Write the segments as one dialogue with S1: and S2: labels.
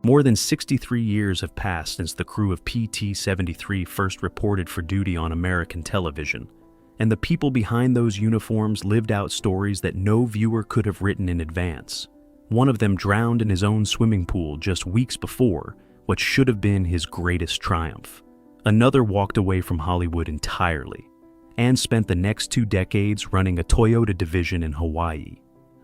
S1: More than 63 years have passed since the crew of PT-73 first reported for duty on American television, and the people behind those uniforms lived out stories that no viewer could have written in advance. One of them drowned in his own swimming pool just weeks before what should have been his greatest triumph. Another walked away from Hollywood entirely and spent the next 2 decades running a Toyota division in Hawaii.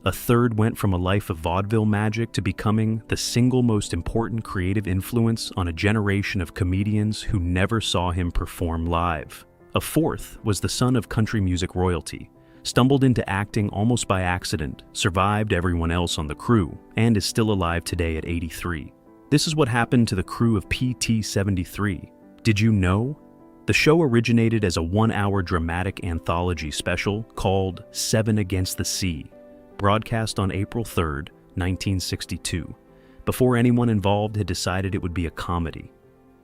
S1: A third went from a life of vaudeville magic to becoming the single most important creative influence on a generation of comedians who never saw him perform live. A fourth was the son of country music royalty, stumbled into acting almost by accident, survived everyone else on the crew, and is still alive today at 83. This is what happened to the crew of PT-73. Did you know? The show originated as a 1-hour dramatic anthology special called 7 Against the Sea, broadcast on April 3, 1962, before anyone involved had decided it would be a comedy.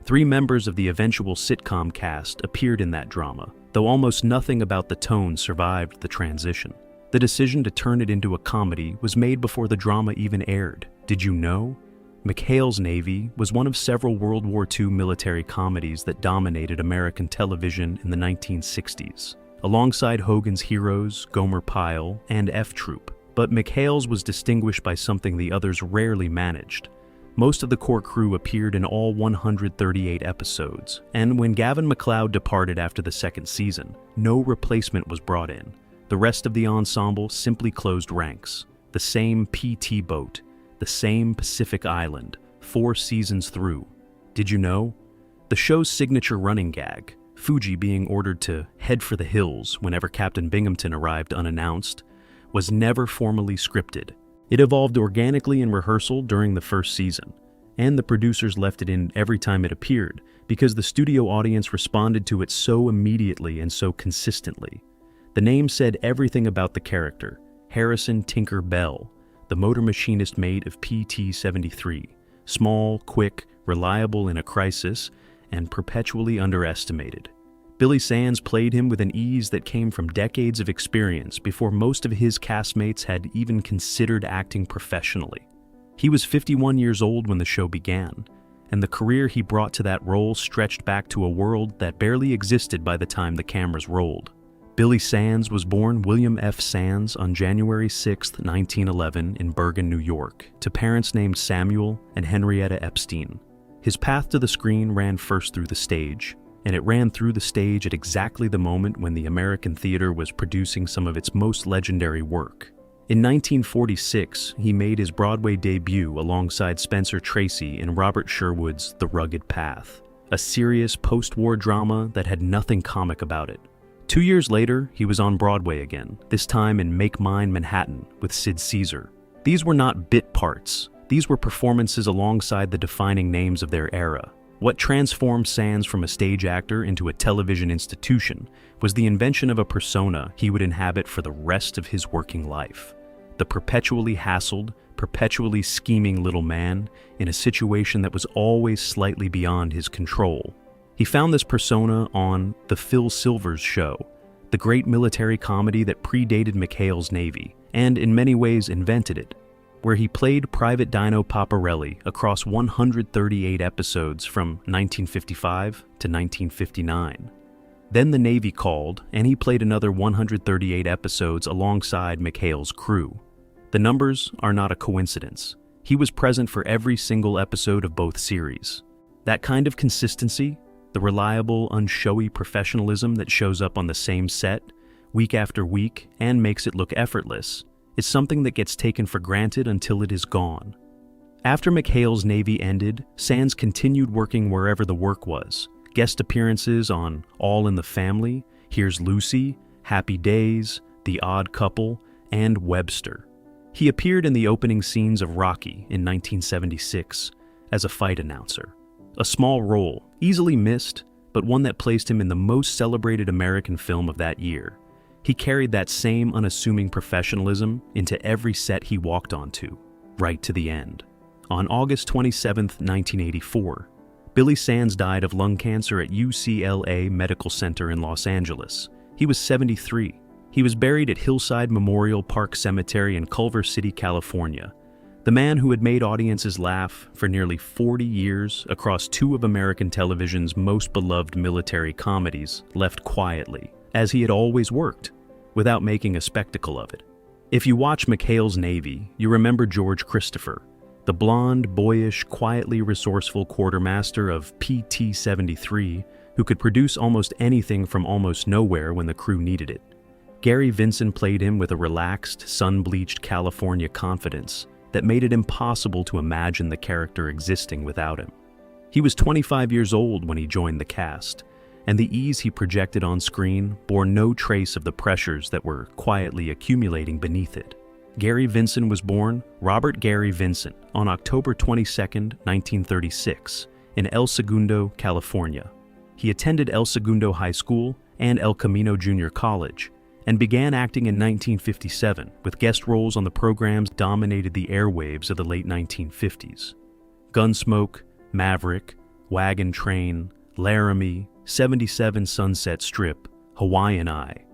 S1: 3 members of the eventual sitcom cast appeared in that drama, though almost nothing about the tone survived the transition. The decision to turn it into a comedy was made before the drama even aired. Did you know? McHale's Navy was one of several World War II military comedies that dominated American television in the 1960s, alongside Hogan's Heroes, Gomer Pyle, and F Troop. But McHale's was distinguished by something the others rarely managed. Most of the core crew appeared in all 138 episodes, and when Gavin MacLeod departed after the second season, no replacement was brought in. The rest of the ensemble simply closed ranks. The same PT boat, the same Pacific Island, 4 seasons through. Did you know? The show's signature running gag, Fuji being ordered to head for the hills whenever Captain Binghamton arrived unannounced, was never formally scripted. It evolved organically in rehearsal during the first season, and the producers left it in every time it appeared because the studio audience responded to it so immediately and so consistently. The name said everything about the character, Harrison Tinker Bell, the motor machinist mate of PT-73, small, quick, reliable in a crisis, and perpetually underestimated. Billy Sands played him with an ease that came from decades of experience before most of his castmates had even considered acting professionally. He was 51 years old when the show began, and the career he brought to that role stretched back to a world that barely existed by the time the cameras rolled. Billy Sands was born William F. Sands on January 6, 1911 in Bergen, New York, to parents named Samuel and Henrietta Epstein. His path to the screen ran first through the stage, and it ran through the stage at exactly the moment when the American theater was producing some of its most legendary work. In 1946, he made his Broadway debut alongside Spencer Tracy in Robert Sherwood's The Rugged Path, a serious post-war drama that had nothing comic about it. 2 years later, he was on Broadway again, this time in Make Mine Manhattan with Sid Caesar. These were not bit parts. These were performances alongside the defining names of their era. What transformed Sands from a stage actor into a television institution was the invention of a persona he would inhabit for the rest of his working life. The perpetually hassled, perpetually scheming little man in a situation that was always slightly beyond his control. He found this persona on The Phil Silvers Show, the great military comedy that predated McHale's Navy, and in many ways invented it, where he played Private Dino Paparelli across 138 episodes from 1955 to 1959. Then the Navy called, and he played another 138 episodes alongside McHale's crew. The numbers are not a coincidence. He was present for every single episode of both series. That kind of consistency, the reliable, unshowy professionalism that shows up on the same set, week after week, and makes it look effortless, is something that gets taken for granted until it is gone. After McHale's Navy ended, Sands continued working wherever the work was. Guest appearances on All in the Family, Here's Lucy, Happy Days, The Odd Couple, and Webster. He appeared in the opening scenes of Rocky in 1976 as a fight announcer. A small role, easily missed, but one that placed him in the most celebrated American film of that year. He carried that same unassuming professionalism into every set he walked onto, right to the end. On August 27, 1984, Billy Sands died of lung cancer at UCLA Medical Center in Los Angeles. He was 73. He was buried at Hillside Memorial Park Cemetery in Culver City, California. The man who had made audiences laugh for nearly 40 years across two of American television's most beloved military comedies left quietly, as he had always worked, without making a spectacle of it. If you watch McHale's Navy, you remember George Christopher, the blonde, boyish, quietly resourceful quartermaster of PT-73 who could produce almost anything from almost nowhere when the crew needed it. Gary Vinson played him with a relaxed, sun-bleached California confidence that made it impossible to imagine the character existing without him. He was 25 years old when he joined the cast, and the ease he projected on screen bore no trace of the pressures that were quietly accumulating beneath it. Gary Vinson was born Robert Gary Vinson on October 22, 1936, in El Segundo, California. He attended El Segundo High School and El Camino Junior College, and began acting in 1957 with guest roles on the programs that dominated the airwaves of the late 1950s. Gunsmoke, Maverick, Wagon Train, Laramie, 77 Sunset Strip, Hawaiian Eye.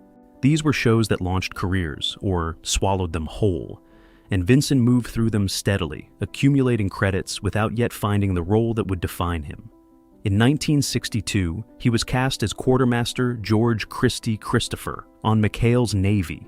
S1: These were shows that launched careers, or swallowed them whole, and Vinson moved through them steadily, accumulating credits without yet finding the role that would define him. In 1962, he was cast as Quartermaster George Christie Christopher on McHale's Navy,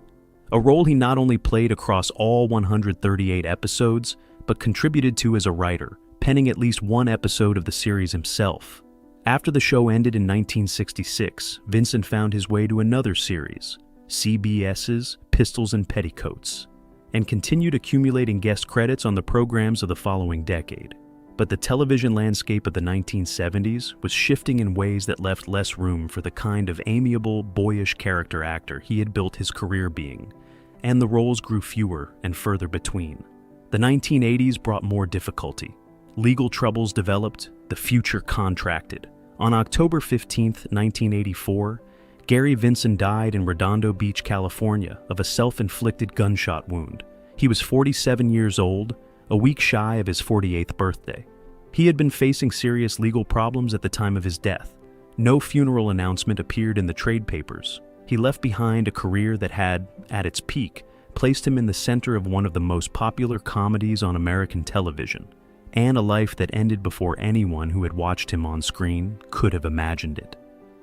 S1: a role he not only played across all 138 episodes, but contributed to as a writer, penning at least one episode of the series himself. After the show ended in 1966, Vinson found his way to another series, CBS's Pistols and Petticoats, and continued accumulating guest credits on the programs of the following decade. But the television landscape of the 1970s was shifting in ways that left less room for the kind of amiable, boyish character actor he had built his career being, and the roles grew fewer and further between. The 1980s brought more difficulty. Legal troubles developed, the future contracted. On October 15, 1984, Gary Vinson died in Redondo Beach, California, of a self-inflicted gunshot wound. He was 47 years old, a week shy of his 48th birthday. He had been facing serious legal problems at the time of his death. No funeral announcement appeared in the trade papers. He left behind a career that had, at its peak, placed him in the center of one of the most popular comedies on American television, and a life that ended before anyone who had watched him on screen could have imagined it.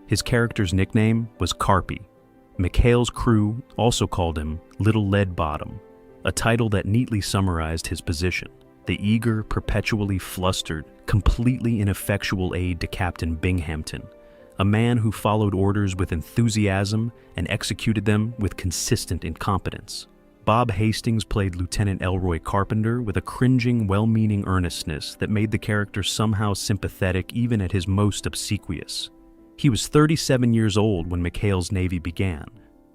S1: His character's nickname was Carpy. McHale's crew also called him Little Lead Bottom, a title that neatly summarized his position, the eager, perpetually flustered, completely ineffectual aide to Captain Binghamton, a man who followed orders with enthusiasm and executed them with consistent incompetence. Bob Hastings played Lieutenant Elroy Carpenter with a cringing, well-meaning earnestness that made the character somehow sympathetic even at his most obsequious. He was 37 years old when McHale's Navy began,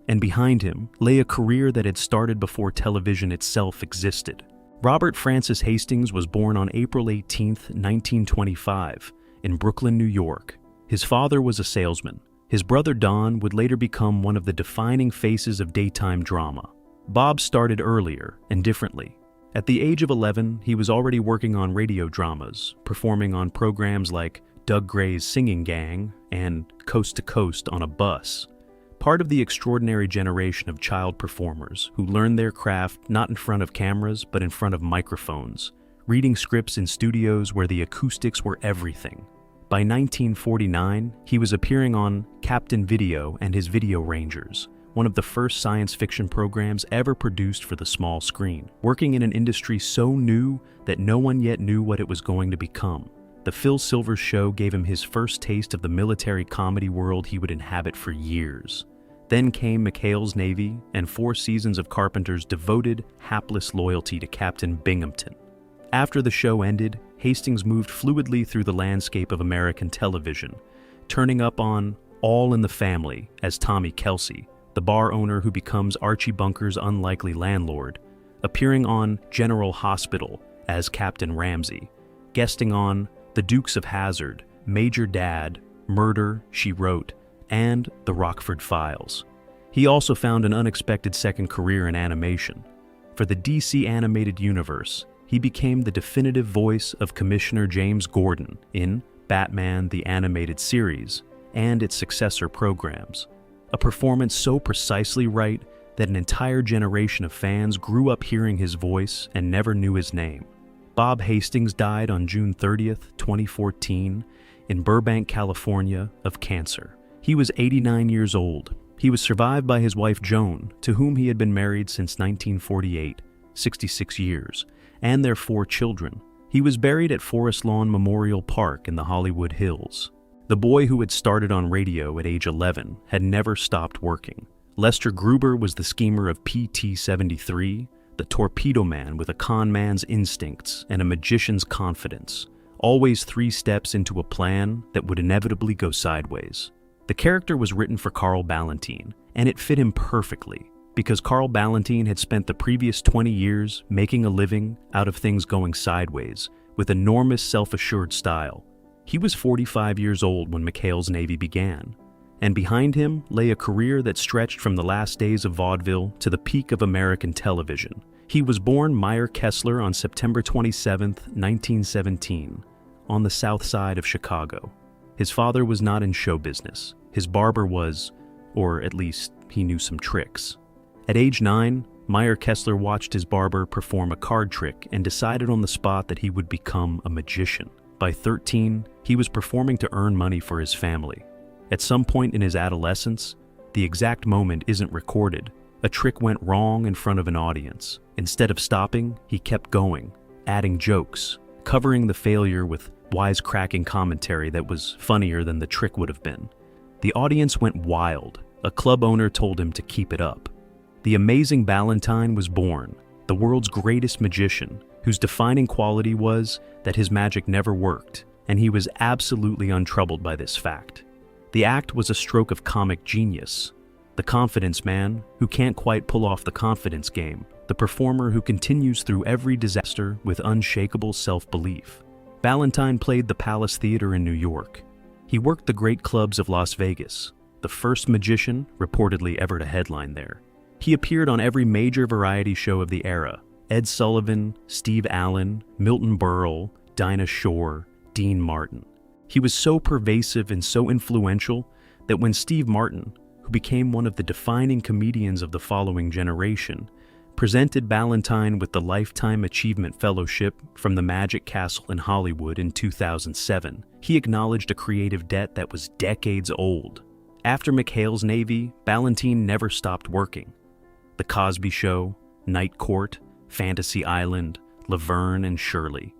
S1: and behind him lay a career that had started before television itself existed. Robert Francis Hastings was born on April 18, 1925, in Brooklyn, New York. His father was a salesman. His brother Don would later become one of the defining faces of daytime drama. Bob started earlier and differently. At the age of 11, he was already working on radio dramas, performing on programs like Doug Gray's Singing Gang and Coast to Coast on a Bus. Part of the extraordinary generation of child performers who learned their craft not in front of cameras but in front of microphones, reading scripts in studios where the acoustics were everything. By 1949, he was appearing on Captain Video and his Video Rangers, one of the first science fiction programs ever produced for the small screen, working in an industry so new that no one yet knew what it was going to become. The Phil Silvers Show gave him his first taste of the military comedy world he would inhabit for years. Then came McHale's Navy and 4 seasons of Carpenter's devoted, hapless loyalty to Captain Binghamton. After the show ended, Hastings moved fluidly through the landscape of American television, turning up on All in the Family as Tommy Kelsey, the bar owner who becomes Archie Bunker's unlikely landlord, appearing on General Hospital as Captain Ramsey, guesting on The Dukes of Hazzard, Major Dad, Murder, She Wrote, and The Rockford Files. He also found an unexpected second career in animation. For the DC animated universe, he became the definitive voice of Commissioner James Gordon in Batman the Animated Series and its successor programs, a performance so precisely right that an entire generation of fans grew up hearing his voice and never knew his name. Bob Hastings died on June 30th, 2014, in Burbank, California, of cancer. He was 89 years old. He was survived by his wife Joan, to whom he had been married since 1948, 66 years, and their 4 children. He was buried at Forest Lawn Memorial Park in the Hollywood Hills. The boy who had started on radio at age 11 had never stopped working. Lester Gruber was the schemer of PT-73, the torpedo man with a con man's instincts and a magician's confidence, always 3 steps into a plan that would inevitably go sideways. The character was written for Carl Ballantine, and it fit him perfectly, because Carl Ballantine had spent the previous 20 years making a living out of things going sideways, with enormous self-assured style. He was 45 years old when McHale's Navy began, and behind him lay a career that stretched from the last days of vaudeville to the peak of American television. He was born Meyer Kessler on September 27, 1917, on the south side of Chicago. His father was not in show business. His barber was, or at least he knew some tricks. At age 9, Meyer Kessler watched his barber perform a card trick and decided on the spot that he would become a magician. By 13, he was performing to earn money for his family. At some point in his adolescence, the exact moment isn't recorded, a trick went wrong in front of an audience. Instead of stopping, he kept going, adding jokes, covering the failure with wisecracking commentary that was funnier than the trick would have been. The audience went wild. A club owner told him to keep it up. The amazing Ballantine was born, the world's greatest magician, whose defining quality was that his magic never worked, and he was absolutely untroubled by this fact. The act was a stroke of comic genius. The confidence man, who can't quite pull off the confidence game, the performer who continues through every disaster with unshakable self-belief. Ballantine played the Palace Theater in New York. He worked the great clubs of Las Vegas, the first magician reportedly ever to headline there. He appeared on every major variety show of the era: Ed Sullivan, Steve Allen, Milton Berle, Dinah Shore, Dean Martin. He was so pervasive and so influential that when Steve Martin, who became one of the defining comedians of the following generation, presented Ballantine with the Lifetime Achievement Fellowship from the Magic Castle in Hollywood in 2007, he acknowledged a creative debt that was decades old. After McHale's Navy, Ballantine never stopped working. The Cosby Show, Night Court, Fantasy Island, Laverne and Shirley.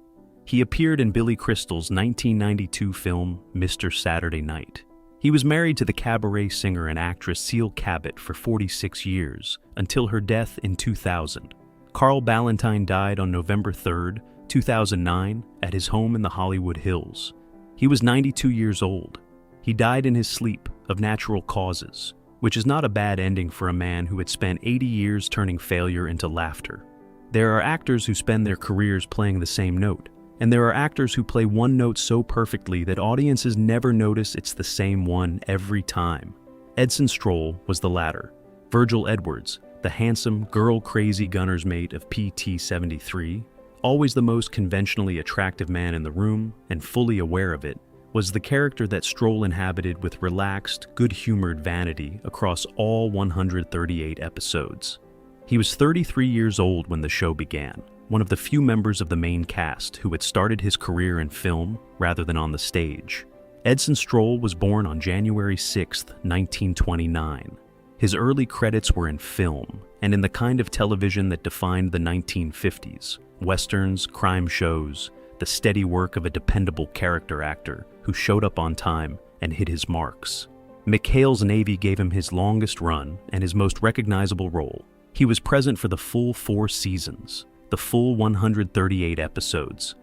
S1: He appeared in Billy Crystal's 1992 film, Mr. Saturday Night. He was married to the cabaret singer and actress Cecile Cabot for 46 years, until her death in 2000. Carl Ballantine died on November 3, 2009, at his home in the Hollywood Hills. He was 92 years old. He died in his sleep of natural causes, which is not a bad ending for a man who had spent 80 years turning failure into laughter. There are actors who spend their careers playing the same note, and there are actors who play one note so perfectly that audiences never notice it's the same one every time. Edson Stroll was the latter. Virgil Edwards, the handsome, girl-crazy gunner's mate of PT-73, always the most conventionally attractive man in the room and fully aware of it, was the character that Stroll inhabited with relaxed, good-humored vanity across all 138 episodes. He was 33 years old when the show began, one of the few members of the main cast who had started his career in film rather than on the stage. Edson Stroll was born on January 6, 1929. His early credits were in film and in the kind of television that defined the 1950s: westerns, crime shows, the steady work of a dependable character actor who showed up on time and hit his marks. McHale's Navy gave him his longest run and his most recognizable role. He was present for the full 4 seasons, the full 138 episodes,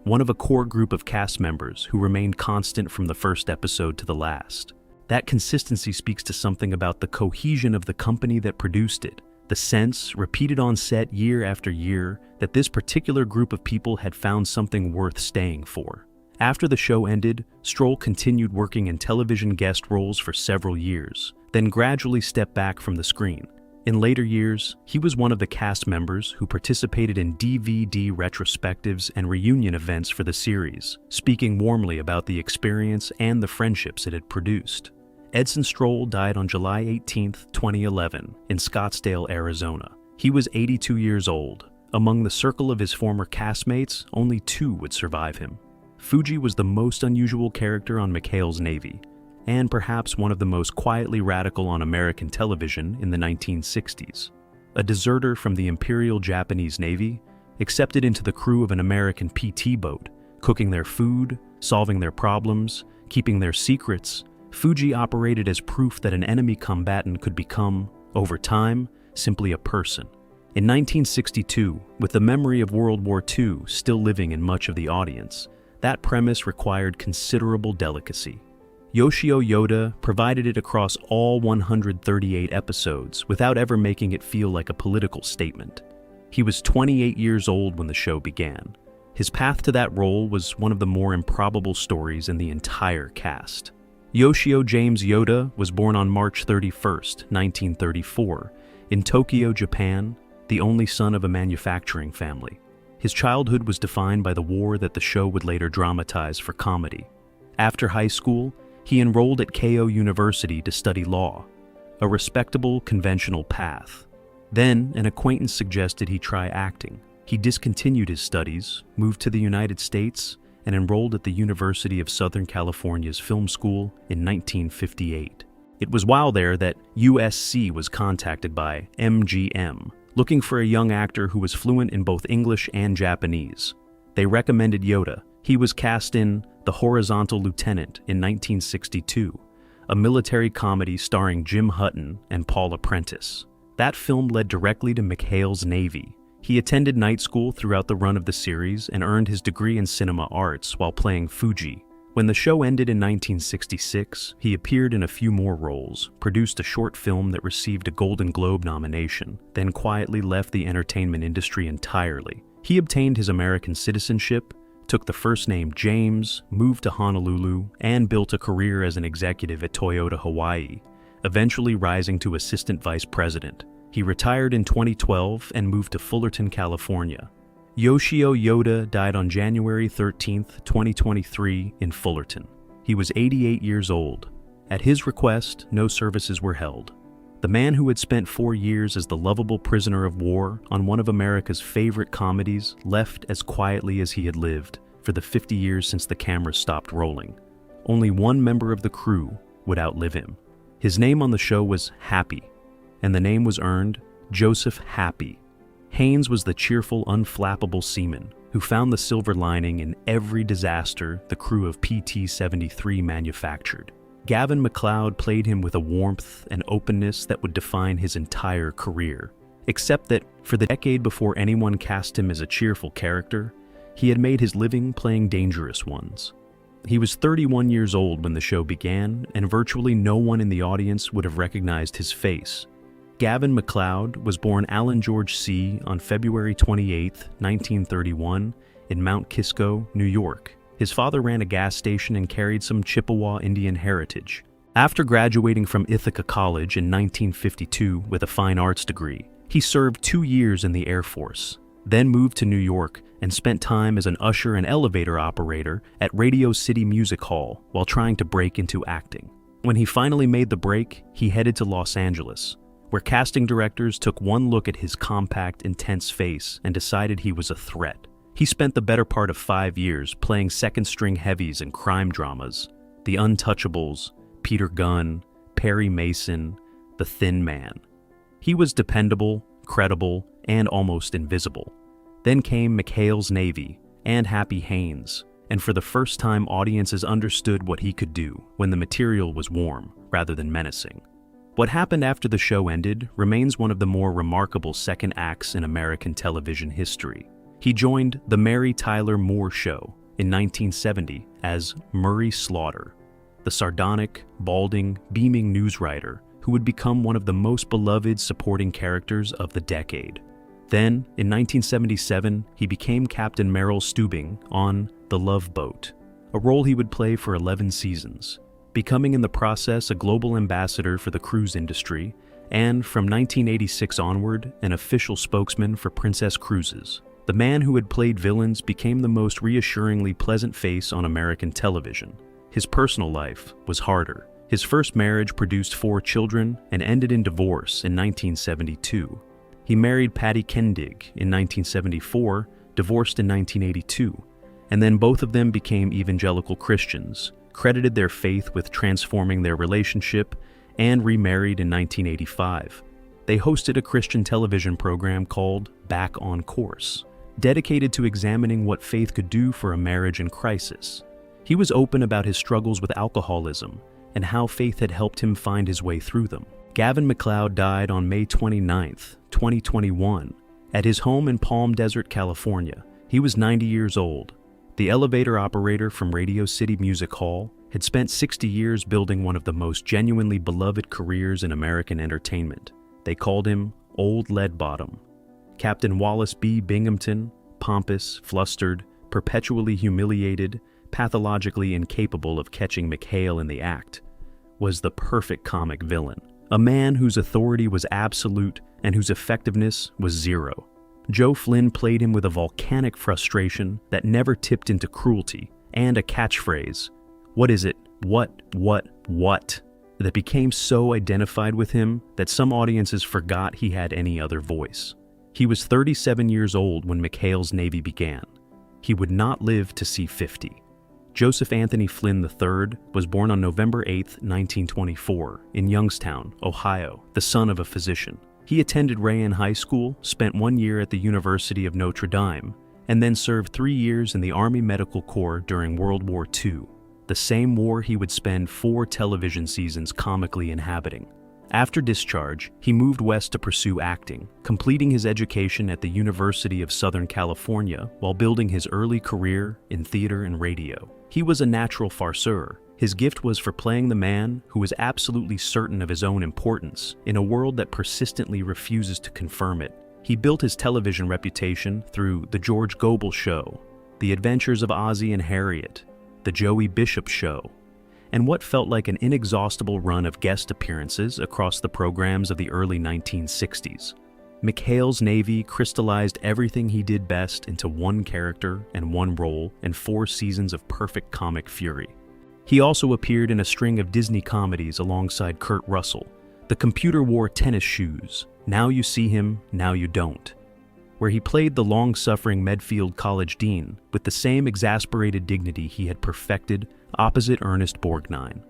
S1: one of a core group of cast members who remained constant from the first episode to the last. That consistency speaks to something about the cohesion of the company that produced it, the sense, repeated on set year after year, that this particular group of people had found something worth staying for. After the show ended, Stroll continued working in television guest roles for several years, then gradually stepped back from the screen. In later years, he was one of the cast members who participated in DVD retrospectives and reunion events for the series, speaking warmly about the experience and the friendships it had produced. Edson Stroll died on July 18, 2011, in Scottsdale, Arizona. He was 82 years old. Among the circle of his former castmates, only 2 would survive him. Fuji was the most unusual character on McHale's Navy, and perhaps one of the most quietly radical on American television in the 1960s. A deserter from the Imperial Japanese Navy, accepted into the crew of an American PT boat, cooking their food, solving their problems, keeping their secrets, Fuji operated as proof that an enemy combatant could become, over time, simply a person. In 1962, with the memory of World War II still living in much of the audience, that premise required considerable delicacy. Yoshio Yoda provided it across all 138 episodes without ever making it feel like a political statement. He was 28 years old when the show began. His path to that role was one of the more improbable stories in the entire cast. Yoshio James Yoda was born on March 31, 1934, in Tokyo, Japan, the only son of a manufacturing family. His childhood was defined by the war that the show would later dramatize for comedy. After high school, he enrolled at Keio University to study law, a respectable, conventional path. Then, an acquaintance suggested he try acting. He discontinued his studies, moved to the United States, and enrolled at the University of Southern California's film school in 1958. It was while there that USC was contacted by MGM, looking for a young actor who was fluent in both English and Japanese. They recommended Yoda. He was cast in The Horizontal Lieutenant in 1962, a military comedy starring Jim Hutton and Paula Prentice. That film led directly to McHale's Navy. He attended night school throughout the run of the series and earned his degree in cinema arts while playing Fuji. When the show ended in 1966, he appeared in a few more roles, produced a short film that received a Golden Globe nomination, then quietly left the entertainment industry entirely. He obtained his American citizenship, took the first name James, moved to Honolulu, and built a career as an executive at Toyota Hawaii, eventually rising to assistant vice president. He retired in 2012 and moved to Fullerton, California. Yoshio Yoda died on January 13, 2023 in Fullerton. He was 88 years old. At his request, no services were held. The man who had spent 4 years as the lovable prisoner of war on one of America's favorite comedies left as quietly as he had lived for the 50 years since the camera stopped rolling. Only one member of the crew would outlive him. His name on the show was Happy, and the name was earned Joseph Happy. Haynes was the cheerful, unflappable seaman who found the silver lining in every disaster the crew of PT-73 manufactured. Gavin MacLeod played him with a warmth and openness that would define his entire career, except that for the decade before anyone cast him as a cheerful character, he had made his living playing dangerous ones. He was 31 years old when the show began, and virtually no one in the audience would have recognized his face. Gavin MacLeod was born Alan George C. on February 28, 1931, in Mount Kisco, New York. His father ran a gas station and carried some Chippewa Indian heritage. After graduating from Ithaca College in 1952 with a fine arts degree, he served 2 years in the Air Force, then moved to New York and spent time as an usher and elevator operator at Radio City Music Hall while trying to break into acting. When he finally made the break, he headed to Los Angeles, where casting directors took one look at his compact, intense face and decided he was a threat. He spent the better part of 5 years playing second-string heavies in crime dramas: The Untouchables, Peter Gunn, Perry Mason, The Thin Man. He was dependable, credible, and almost invisible. Then came McHale's Navy and Happy Haynes, and for the first time audiences understood what he could do when the material was warm rather than menacing. What happened after the show ended remains one of the more remarkable second acts in American television history. He joined The Mary Tyler Moore Show in 1970 as Murray Slaughter, the sardonic, balding, beaming newswriter who would become one of the most beloved supporting characters of the decade. Then, in 1977, he became Captain Merrill Steubing on The Love Boat, a role he would play for 11 seasons, becoming in the process a global ambassador for the cruise industry, and from 1986 onward, an official spokesman for Princess Cruises. The man who had played villains became the most reassuringly pleasant face on American television. His personal life was harder. His first marriage produced 4 children and ended in divorce in 1972. He married Patty Kendig in 1974, divorced in 1982, and then both of them became evangelical Christians, credited their faith with transforming their relationship, and remarried in 1985. They hosted a Christian television program called Back on Course, dedicated to examining what faith could do for a marriage in crisis. He was open about his struggles with alcoholism and how faith had helped him find his way through them. Gavin McLeod died on May 29, 2021, at his home in Palm Desert, California. He was 90 years old. The elevator operator from Radio City Music Hall had spent 60 years building one of the most genuinely beloved careers in American entertainment. They called him Old Lead Bottom. Captain Wallace B. Binghamton, pompous, flustered, perpetually humiliated, pathologically incapable of catching McHale in the act, was the perfect comic villain. A man whose authority was absolute and whose effectiveness was zero. Joe Flynn played him with a volcanic frustration that never tipped into cruelty, and a catchphrase, "What is it? What? That became so identified with him that some audiences forgot he had any other voice. He was 37 years old when McHale's Navy began. He would not live to see 50. Joseph Anthony Flynn III was born on November 8, 1924, in Youngstown, Ohio, the son of a physician. He attended Rayen High School, spent 1 year at the University of Notre Dame, and then served 3 years in the Army Medical Corps during World War II, the same war he would spend 4 television seasons comically inhabiting. After discharge, he moved west to pursue acting, completing his education at the University of Southern California while building his early career in theater and radio. He was a natural farceur. His gift was for playing the man who was absolutely certain of his own importance in a world that persistently refuses to confirm it. He built his television reputation through The George Gobel Show, The Adventures of Ozzie and Harriet, The Joey Bishop Show, and what felt like an inexhaustible run of guest appearances across the programs of the early 1960s. McHale's Navy crystallized everything he did best into one character and one role in 4 seasons of perfect comic fury. He also appeared in a string of Disney comedies alongside Kurt Russell, The Computer Wore Tennis Shoes, Now You See Him, Now You Don't, where he played the long-suffering Medfield College dean with the same exasperated dignity he had perfected opposite Ernest Borgnine.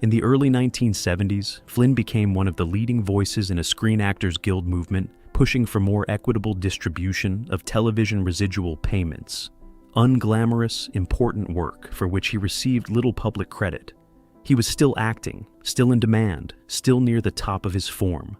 S1: In the early 1970s, Flynn became one of the leading voices in a Screen Actors Guild movement pushing for more equitable distribution of television residual payments. Unglamorous, important work for which he received little public credit. He was still acting, still in demand, still near the top of his form.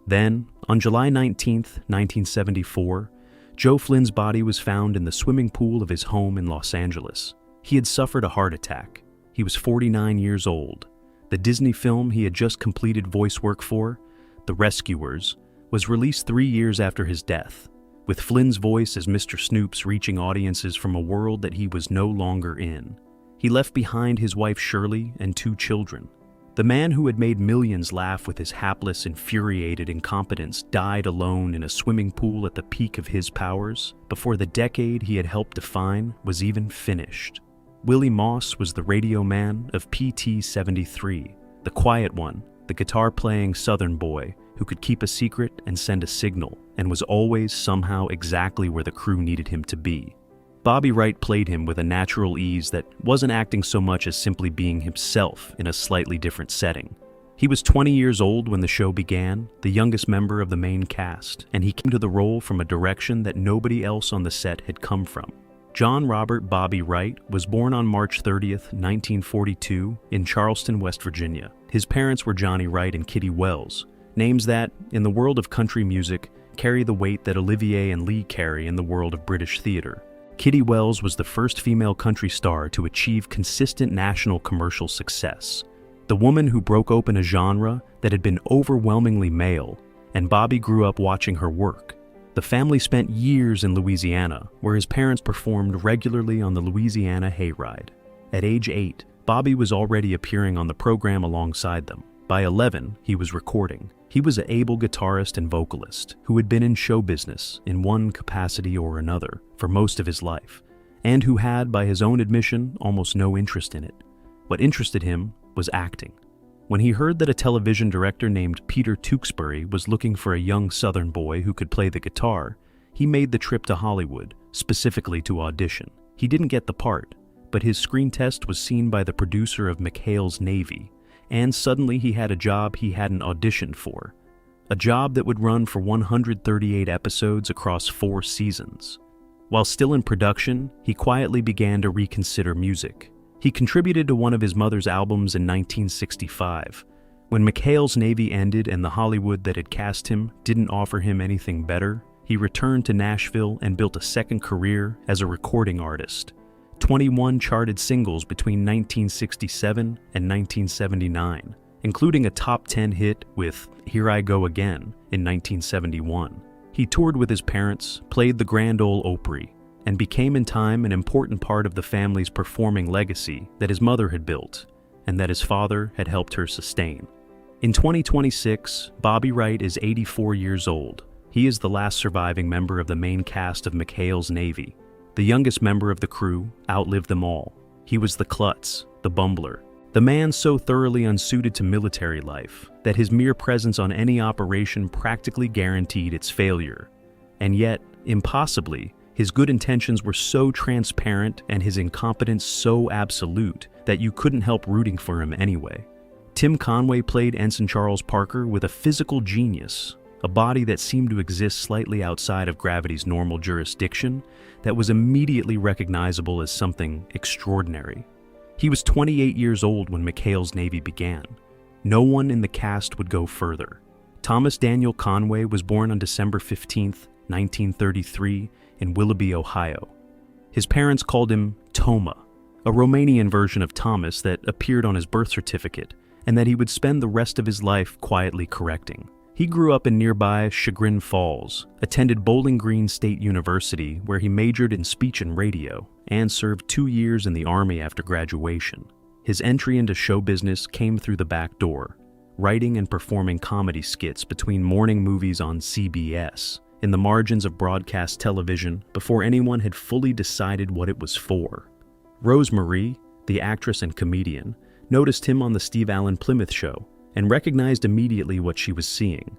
S1: Then, on July 19, 1974, Joe Flynn's body was found in the swimming pool of his home in Los Angeles. He had suffered a heart attack. He was 49 years old. The Disney film he had just completed voice work for, The Rescuers, was released 3 years after his death, with Flynn's voice as Mr. Snoops reaching audiences from a world that he was no longer in. He left behind his wife Shirley and 2 children. The man who had made millions laugh with his hapless, infuriated incompetence died alone in a swimming pool at the peak of his powers before the decade he had helped define was even finished. Willie Moss was the radio man of PT-73, the quiet one, the guitar-playing Southern boy who could keep a secret and send a signal and was always somehow exactly where the crew needed him to be. Bobby Wright played him with a natural ease that wasn't acting so much as simply being himself in a slightly different setting. He was 20 years old when the show began, the youngest member of the main cast, and he came to the role from a direction that nobody else on the set had come from. John Robert Bobby Wright was born on March 30, 1942, in Charleston, West Virginia. His parents were Johnny Wright and Kitty Wells, names that, in the world of country music, carry the weight that Olivier and Lee carry in the world of British theater. Kitty Wells was the first female country star to achieve consistent national commercial success, the woman who broke open a genre that had been overwhelmingly male, and Bobby grew up watching her work. The family spent years in Louisiana, where his parents performed regularly on the Louisiana Hayride. At age 8, Bobby was already appearing on the program alongside them. By 11, he was recording. He was an able guitarist and vocalist who had been in show business in one capacity or another for most of his life, and who had, by his own admission, almost no interest in it. What interested him was acting. When he heard that a television director named Peter Tewksbury was looking for a young Southern boy who could play the guitar, he made the trip to Hollywood, specifically to audition. He didn't get the part, but his screen test was seen by the producer of McHale's Navy, and suddenly he had a job he hadn't auditioned for. A job that would run for 138 episodes across 4 seasons. While still in production, he quietly began to reconsider music. He contributed to one of his mother's albums in 1965. When McHale's Navy ended and the Hollywood that had cast him didn't offer him anything better, he returned to Nashville and built a second career as a recording artist. 21 charted singles between 1967 and 1979, including a top 10 hit with Here I Go Again in 1971. He toured with his parents, played the Grand Ole Opry, and became in time an important part of the family's performing legacy that his mother had built and that his father had helped her sustain. In 2026, Bobby Wright is 84 years old. He is the last surviving member of the main cast of McHale's Navy. The youngest member of the crew outlived them all. He was the klutz, the bumbler, the man so thoroughly unsuited to military life that his mere presence on any operation practically guaranteed its failure. And yet, impossibly, his good intentions were so transparent and his incompetence so absolute that you couldn't help rooting for him anyway. Tim Conway played Ensign Charles Parker with a physical genius, a body that seemed to exist slightly outside of gravity's normal jurisdiction that was immediately recognizable as something extraordinary. He was 28 years old when McHale's Navy began. No one in the cast would go further. Thomas Daniel Conway was born on December 15, 1933, in Willoughby, Ohio. His parents called him Toma, a Romanian version of Thomas that appeared on his birth certificate and that he would spend the rest of his life quietly correcting. He grew up in nearby Chagrin Falls, attended Bowling Green State University where he majored in speech and radio, and served 2 years in the Army after graduation. His entry into show business came through the back door, writing and performing comedy skits between morning movies on CBS, in the margins of broadcast television before anyone had fully decided what it was for. Rose Marie, the actress and comedian, noticed him on the Steve Allen Plymouth Show and recognized immediately what she was seeing.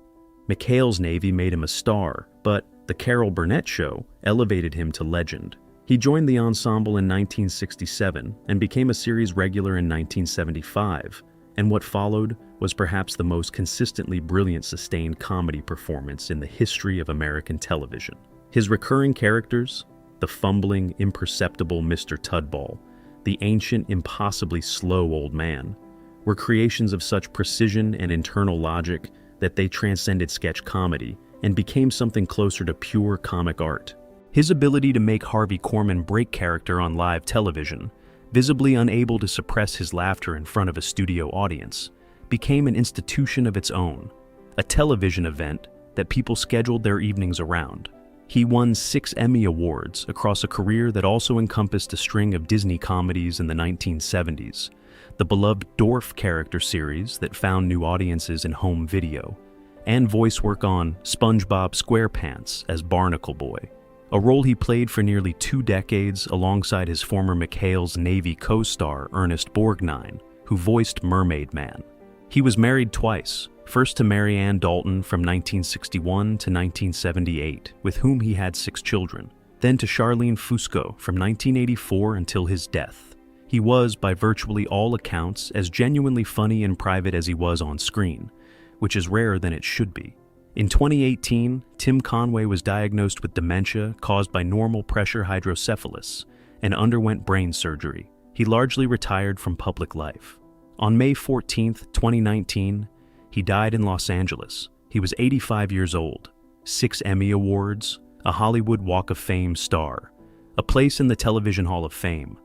S1: McHale's Navy made him a star, but The Carol Burnett Show elevated him to legend. He joined the ensemble in 1967 and became a series regular in 1975, and what followed was perhaps the most consistently brilliant sustained comedy performance in the history of American television. His recurring characters, the fumbling, imperceptible Mr. Tudball, the ancient, impossibly slow old man, were creations of such precision and internal logic that they transcended sketch comedy and became something closer to pure comic art. His ability to make Harvey Korman break character on live television, visibly unable to suppress his laughter in front of a studio audience, became an institution of its own, a television event that people scheduled their evenings around. He won 6 Emmy Awards across a career that also encompassed a string of Disney comedies in the 1970s, the beloved Dorf character series that found new audiences in home video, and voice work on SpongeBob SquarePants as Barnacle Boy, a role he played for nearly 2 decades alongside his former McHale's Navy co-star Ernest Borgnine, who voiced Mermaid Man. He was married twice, first to Mary Ann Dalton from 1961 to 1978, with whom he had 6 children, then to Charlene Fusco from 1984 until his death. He was, by virtually all accounts, as genuinely funny in private as he was on screen, which is rarer than it should be. In 2018, Tim Conway was diagnosed with dementia caused by normal pressure hydrocephalus and underwent brain surgery. He largely retired from public life. On May 14, 2019, he died in Los Angeles. He was 85 years old, 6 Emmy Awards, a Hollywood Walk of Fame star, a place in the Television Hall of Fame,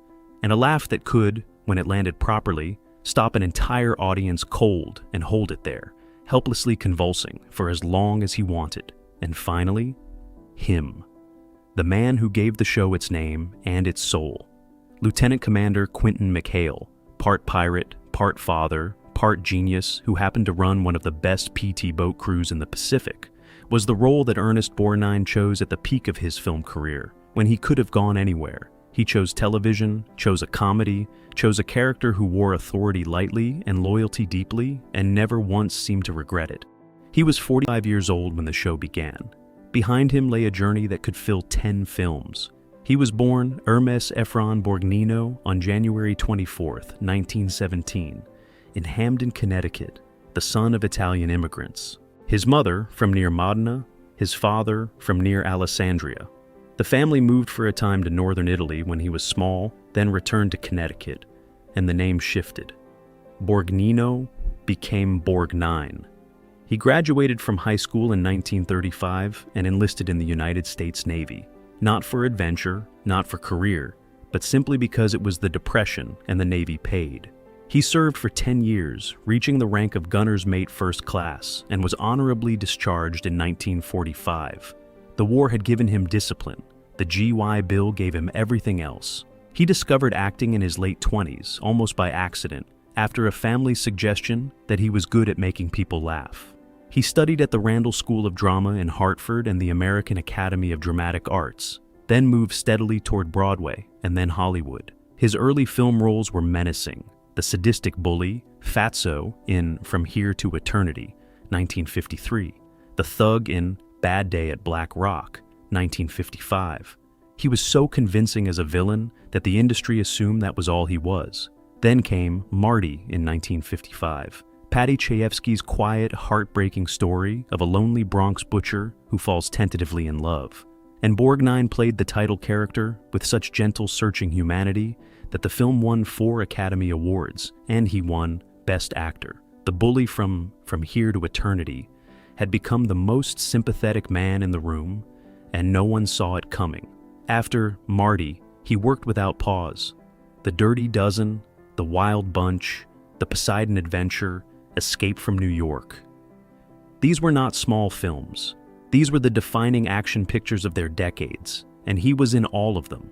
S1: and a laugh that could, when it landed properly, stop an entire audience cold and hold it there, helplessly convulsing for as long as he wanted. And finally, him. The man who gave the show its name and its soul. Lieutenant Commander Quentin McHale, part pirate, part father, part genius who happened to run one of the best PT boat crews in the Pacific, was the role that Ernest Borgnine chose at the peak of his film career, when he could have gone anywhere. He chose television, chose a comedy, chose a character who wore authority lightly and loyalty deeply, and never once seemed to regret it. He was 45 years old when the show began. Behind him lay a journey that could fill 10 films. He was born Ernest Borgnine on January 24, 1917, in Hamden, Connecticut, the son of Italian immigrants. His mother from near Modena, his father from near Alessandria. The family moved for a time to northern Italy when he was small, then returned to Connecticut, and the name shifted. Borgnine became Borgnine. He graduated from high school in 1935 and enlisted in the United States Navy, not for adventure, not for career, but simply because it was the Depression and the Navy paid. He served for 10 years, reaching the rank of gunner's mate first class, and was honorably discharged in 1945. The war had given him discipline. The GI Bill gave him everything else. He discovered acting in his late 20s, almost by accident, after a family's suggestion that he was good at making people laugh. He studied at the Randall School of Drama in Hartford and the American Academy of Dramatic Arts, then moved steadily toward Broadway and then Hollywood. His early film roles were menacing. The sadistic bully, Fatso in From Here to Eternity, 1953. The thug in Bad Day at Black Rock, 1955. He was so convincing as a villain that the industry assumed that was all he was. Then came Marty in 1955. Paddy Chayefsky's quiet, heartbreaking story of a lonely Bronx butcher who falls tentatively in love. And Borgnine played the title character with such gentle, searching humanity that the film won 4 Academy Awards, and he won Best Actor. The bully from Here to Eternity had become the most sympathetic man in the room, and no one saw it coming. After Marty, he worked without pause. The Dirty Dozen, The Wild Bunch, The Poseidon Adventure, Escape from New York. These were not small films. These were the defining action pictures of their decades, and he was in all of them.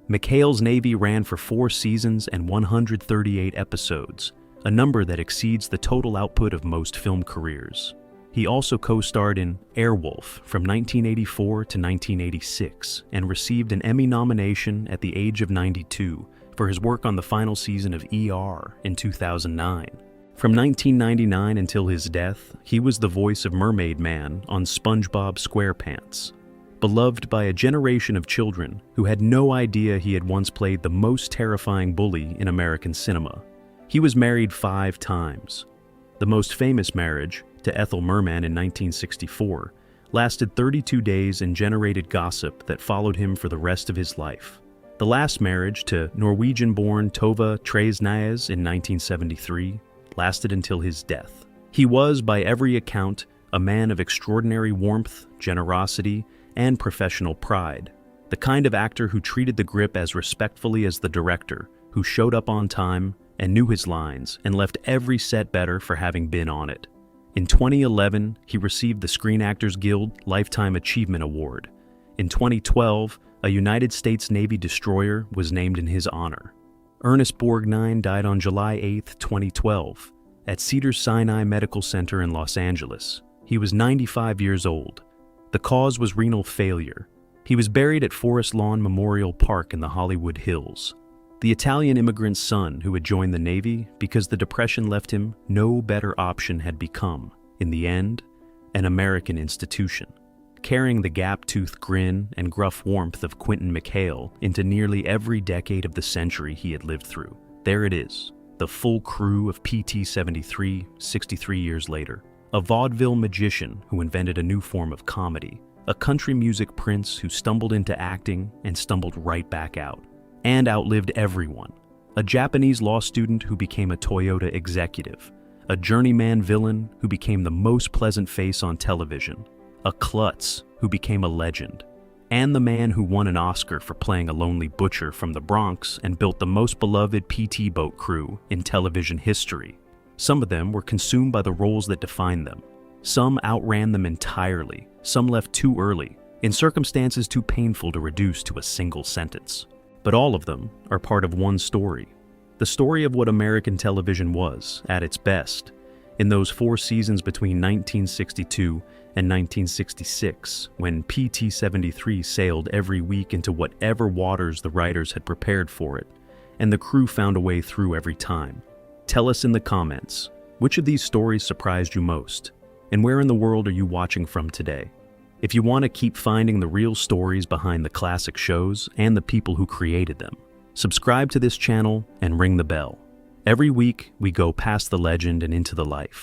S1: McHale's Navy ran for 4 seasons and 138 episodes, a number that exceeds the total output of most film careers. He also co-starred in Airwolf from 1984 to 1986 and received an Emmy nomination at the age of 92 for his work on the final season of ER in 2009. From 1999 until his death, he was the voice of Mermaid Man on SpongeBob SquarePants. Beloved by a generation of children who had no idea he had once played the most terrifying bully in American cinema. He was married 5 times. The most famous marriage, to Ethel Merman in 1964, lasted 32 days and generated gossip that followed him for the rest of his life. The last marriage, to Norwegian-born Tove Tresnaes in 1973, lasted until his death. He was, by every account, a man of extraordinary warmth, generosity, and professional pride. The kind of actor who treated the grip as respectfully as the director, who showed up on time and knew his lines and left every set better for having been on it. In 2011, he received the Screen Actors Guild Lifetime Achievement Award. In 2012, a United States Navy destroyer was named in his honor. Ernest Borgnine died on July 8, 2012, at Cedars-Sinai Medical Center in Los Angeles. He was 95 years old. The cause was renal failure. He was buried at Forest Lawn Memorial Park in the Hollywood Hills. The Italian immigrant's son who had joined the Navy because the Depression left him no better option had become, in the end, an American institution, carrying the gap-toothed grin and gruff warmth of Captain McHale into nearly every decade of the century he had lived through. There it is, the full crew of PT-73, 63 years later. A vaudeville magician who invented a new form of comedy, a country music prince who stumbled into acting and stumbled right back out, and outlived everyone. A Japanese law student who became a Toyota executive, a journeyman villain who became the most pleasant face on television, a klutz who became a legend, and the man who won an Oscar for playing a lonely butcher from the Bronx and built the most beloved PT boat crew in television history. Some of them were consumed by the roles that defined them. Some outran them entirely. Some left too early, in circumstances too painful to reduce to a single sentence. But all of them are part of one story. The story of what American television was, at its best, in those 4 seasons between 1962 and 1966, when PT-73 sailed every week into whatever waters the writers had prepared for it, and the crew found a way through every time. Tell us in the comments, which of these stories surprised you most, and where in the world are you watching from today? If you want to keep finding the real stories behind the classic shows and the people who created them, subscribe to this channel and ring the bell. Every week, we go past the legend and into the life.